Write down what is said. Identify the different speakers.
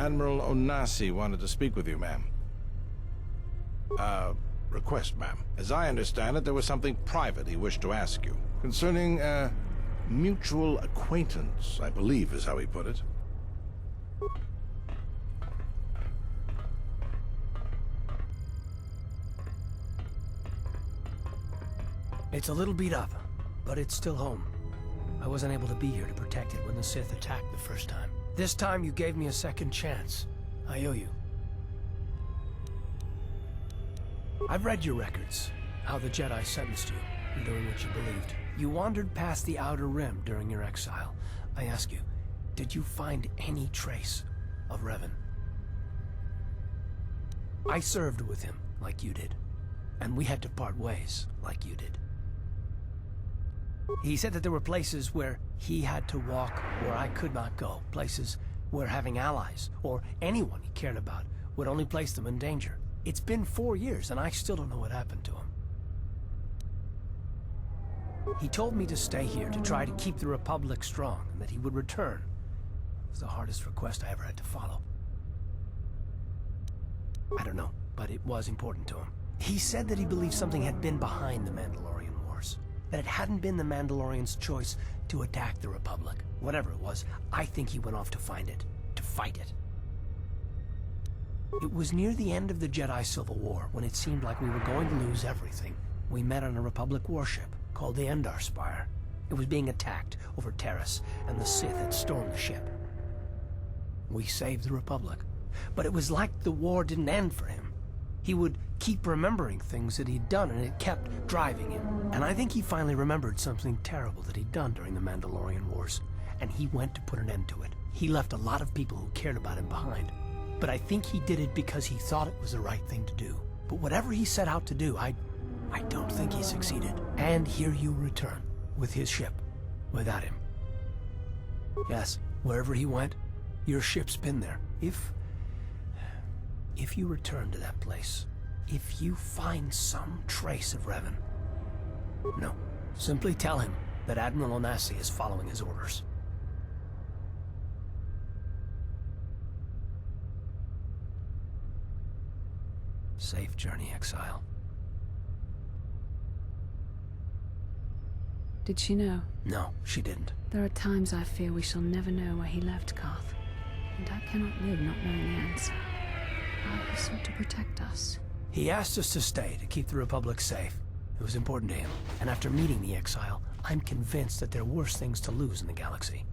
Speaker 1: Admiral Onasi wanted to speak with you, ma'am. Request, ma'am. As I understand it, there was something private he wished to ask you. Concerning, mutual acquaintance, I believe is how he put it.
Speaker 2: It's a little beat up, but it's still home. I wasn't able to be here to protect it when the Sith attacked the first time. This time you gave me a second chance. I owe you. I've read your records, how the Jedi sentenced you, and doing what you believed. You wandered past the Outer Rim during your exile. I ask you, did you find any trace of Revan? I served with him, like you did, and we had to part ways, like you did. He said that there were places where he had to walk where I could not go, places where having allies, or anyone he cared about, would only place them in danger. It's been 4 years, and I still don't know what happened to him. He told me to stay here, to try to keep the Republic strong, and that he would return. It was the hardest request I ever had to follow. I don't know, but it was important to him. He said that he believed something had been behind the Mandalorian Wars, that it hadn't been the Mandalorians' choice to attack the Republic. Whatever it was, I think he went off to find it, to fight it. It was near the end of the Jedi Civil War, when it seemed like we were going to lose everything. We met on a Republic warship called the Endar Spire. It was being attacked over Terrace, and the Sith had stormed the ship. We saved the Republic, but it was like the war didn't end for him. He would keep remembering things that he'd done, and it kept driving him. And I think he finally remembered something terrible that he'd done during the Mandalorian Wars, and he went to put an end to it. He left a lot of people who cared about him behind. But I think he did it because he thought it was the right thing to do. But whatever he set out to do, I don't think he succeeded. And here you return, with his ship, without him. Yes, wherever he went, your ship's been there. If you return to that place, if you find some trace of Revan, no, simply tell him that Admiral Onasi is following his orders. Safe journey, Exile.
Speaker 3: Did she know?
Speaker 2: No, she didn't.
Speaker 3: There are times I fear we shall never know where he left Carth, and I cannot live not knowing the answer. How he sought to protect us.
Speaker 2: He asked us to stay, to keep the Republic safe. It was important to him, and after meeting the Exile, I'm convinced that there are worse things to lose in the galaxy.